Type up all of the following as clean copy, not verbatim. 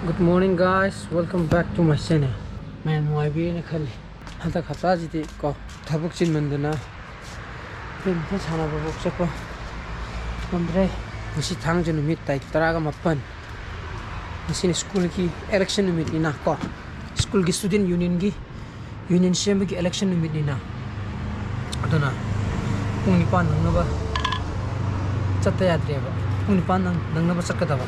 Good morning guys, welcome back to my channel. Man, why be in a khali? Hata khata jiti ko thabuk chin mandana. Pin the chana babuk chapa. Mamre, masi thang jenu mit tai taraga mapan. Masi school ki election numit ina ko. School ki student union shame ki election numit ina. Aduna. Pung ni pan nang ba. Chatta yadre ba. Pung ni pan nang ba sakata ba.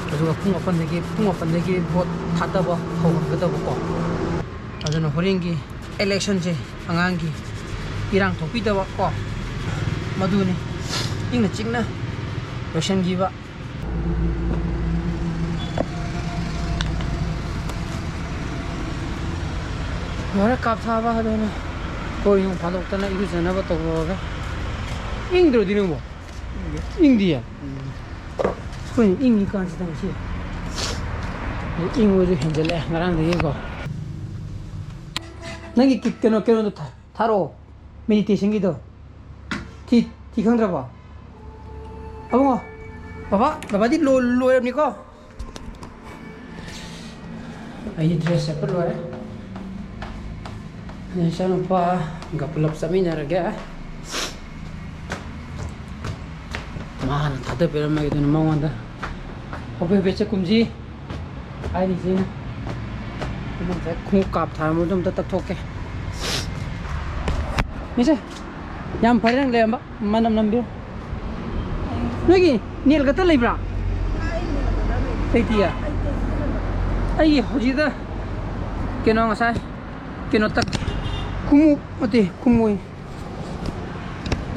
그래서 풍어판내기 뭐 타다봐 호가다봐 아저는 호랭기 엘렉션제 angang기 이랑 도피다봐 거 마두네 잉나 찍나 로션기바 뭐라 깝사바 하더니 거용 바독다나 이거 전화바 또 뭐가 잉들어 디는 뭐 잉디야 잉이 간지 당시 잉으로 현절래 나랑 되고 나기 끼껴놓 타로 메디테이션 기도 티 강들어 봐 아봉아 바바디 로랍니까 아이 드레스 예쁠 로래 네 샤노파 가플럽 사미나라게 마한 다들 베르마게 되는 망한다 호배 배체 꿈지 아니지 이제 공값 다음을 좀 더 톡해 이제 얌 파랑 래 만남 남비 여기 닐 갖다 레브라 테티야 아이 호지다 केनो ngasa केनो tak kumu mate kumui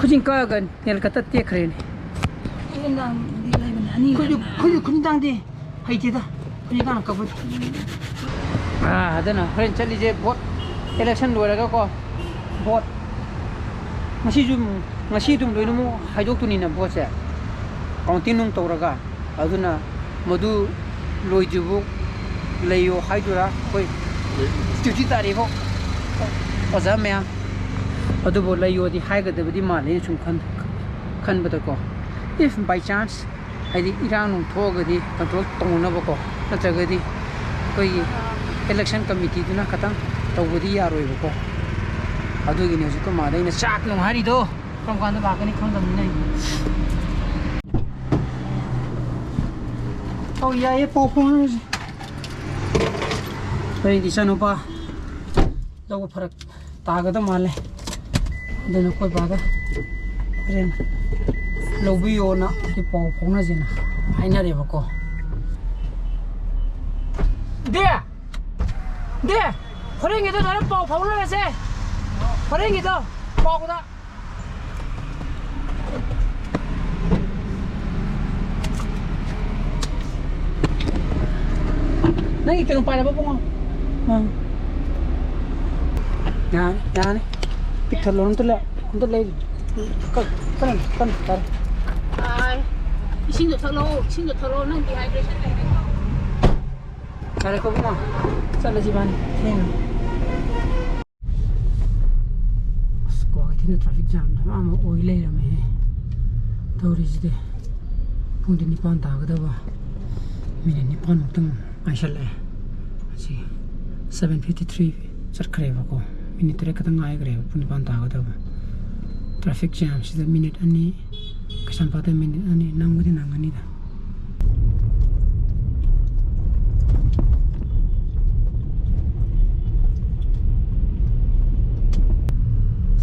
khujing ka gan 닐 갖다 떼크레니 kunindangdi haitida kunindang kabut adana horen chali je vote election loiraga ko vote ngasi dum loinumu haidoktunina vote se counting nung toraga aduna modu loijubu leyo haidura koi duty taribo ozamya adubo leyo di haigadabdi male sum khan bada ko if by chance I did Iran Togadi control Tonaboko, Natagadi, election committee to Nakatan, Togudi Aroko. I do in a command in a sack no harido from one of the balcony condemnation. Oh, yeah, popons. Very Sanopa, Dogo for a Tagada Male, then a Kobaga. Lobby na di pau phona jina aina re bako de horengi to dara pau phona ra se horengi to pau da nang ikan pa na ba pongo ya ni picture lon to le kunto le kan tar 이신도 털어 는 디하이드레이션 잘할 거구나 살라지만 스코가 되는 트래픽 잠 아마 오일레라메 더리지데 punde nipan tagada ba mine nipan utang aishale asi 7:53 charkhre ba ko minute re katang ai gre punde nipan tagada ba traffic jam sida minute ani kasampata minute ani nangudi nangani da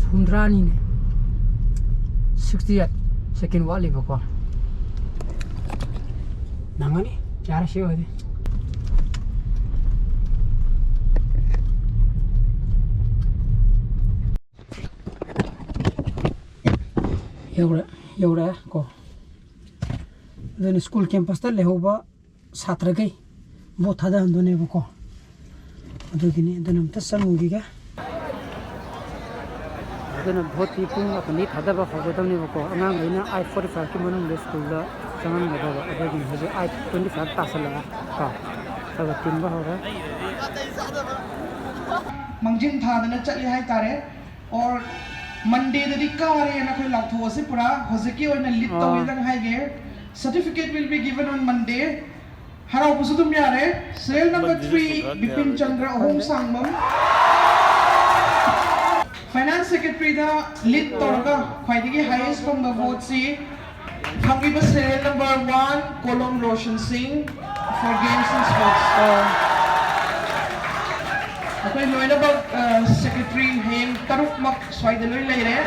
Sundrani ne 68 second wali ba ko nangani chara shiwa de Yaura ko then school campus ta lehoba satra gai bo thada andone ko adugini then ta samugi ga then बहुत ही पुंग अपनी thada ba khogodam ne ko angang leina I45 ki manung le school la jangan ba ba adugini je I25 tasala ka saga tin ba hora mangjin thadana chali hai tare or Monday the recovery and a laptop pura Hoseki on a lit certificate will be given on Monday Harau Pusudum Yare, serial number 3, Bipin Chandra Ahom Sangmam. Finance Secretary the lead Torga, Kwaidigi highest from the vote C. Hangiba serial number 1, Kolom Roshan Singh for games and sports. Okay, learn about Secretary Haim Taruk Mak Swaidaloy Laire.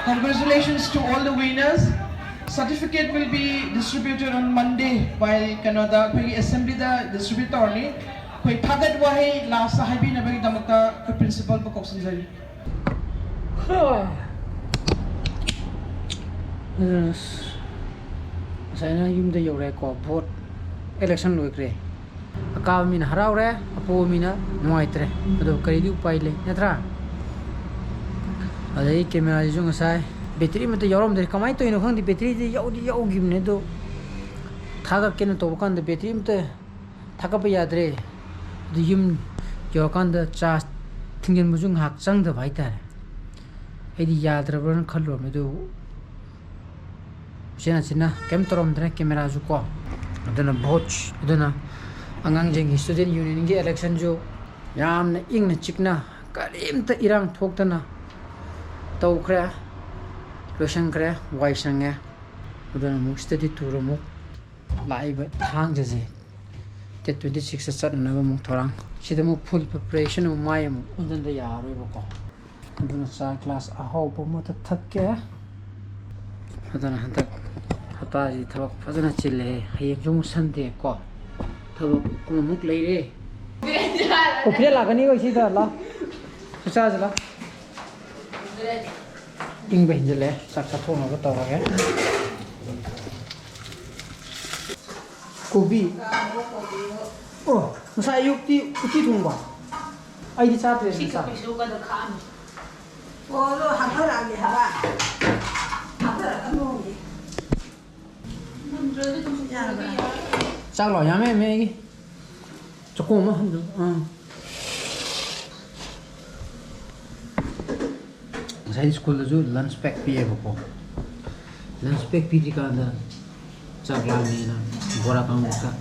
Congratulations to all the winners. Certificate will be distributed on Monday by Canada. The assembly the distributor ni. Koi thagad wahi last sahibi na bagi damata ko principal po koksan jari. Saya na yung dayo re ko vote election loy kre. Akaw min haraw re, apo mina nuai tre. Ado kari di upai le, netra. Adai camera jung sai battery mate yorom de kamai to ino khang di battery de yau gimne do thaga ken to kan de battery mate thaga pa yadre de yim yo kan da cha thingen mujung hak chang da bai ta edi yadra bran khallo me do chena kem torom dre camera ju ko adana bhoch adana angang jeng student union ge election jo yam na ing na chikna karim ta irang thok ta na tau kre lotion kre wai sange udana mu study tour mu live thang je te 26 sat na mu thorang sida mu full preparation mu mai mu undan da ya roi ba ko udana sa class a ho po mu ta thakke udana hantak hata ji thawak phajana chile hayek jong sande ko thawak mu muk lei re ko kre lagani ko sida la sa la ing ben je le sak sa thong ko taw ga kobi oh sa yuk ti thong ba ai di cha tre sa oh lo ha ha la ge ha ba ha ba no ge sak lo ya me gi choko ma saya di sekolah tu lunch pack piye bako lunch pack pi jika anda cakla ni na bora kang sa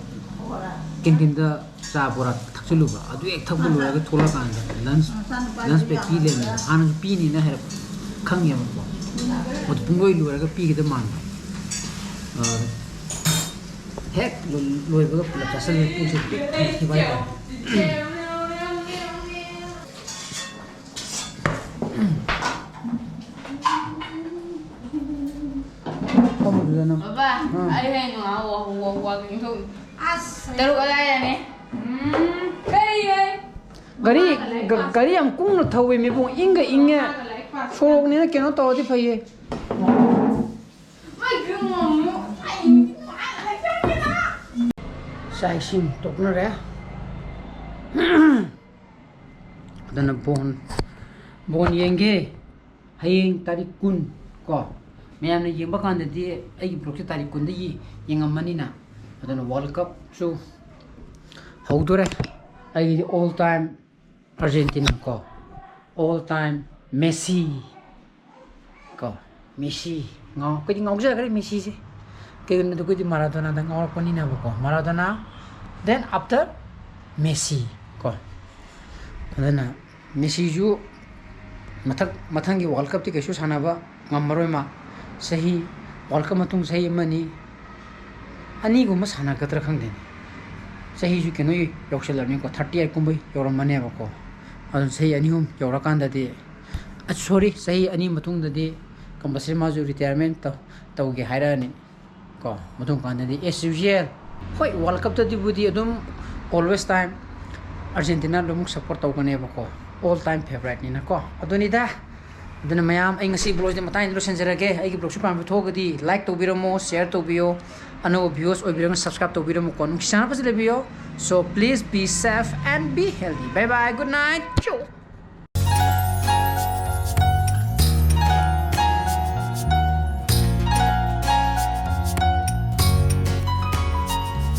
kintin da sa bora thakchulu ba adu ek thakbulu ga thola ka anda lunch pack pi le na an pi ni na her khang ya bako mot pungoi lu ga pi ga man hek lu ba pula tasal pu se pi bai Baba, ai hay ngwa cái thôi. Terus ada ni. Gari am kung no thawe me bung inga sorok ni na keno to di phaye sai sim tok na re dana bon yenge hayeng tarik kun ko मैंने ये बकान दे I block से तारीख कुंदे ये ngam na adana world cup so howdore ai all time Argentina ko all time Messi ko Messi ngau ko ngau ja kare Messi se ke ne to ko di Maradona da ngau ko ni na ko Maradona then after Messi ko adana Messi ju mathang world cup ti ke su sana ba ngammaroi ma sahi world cup matung sahi mani ani guma sana katra khangde sahi ju keno yokshalar ni ko 38 kumbai yoram mane ba ko adun sahi ani hum yora kanda de sorry sahi ani matung da de compulsory ma ju retirement taw ge haira ni ko matung kanda de as usual hoi world cup ta di budi adum always time Argentina lo muk support taw kane ba ko all time favorite ni na ko aduni da aduna mayam ai ngasi blog de matai lo senjera-ge ai gi blog su pam thogadi like to biramo share to bio ano views oi biramo subscribe to biramo kon channel pa sile bio so please be safe and be healthy bye bye good night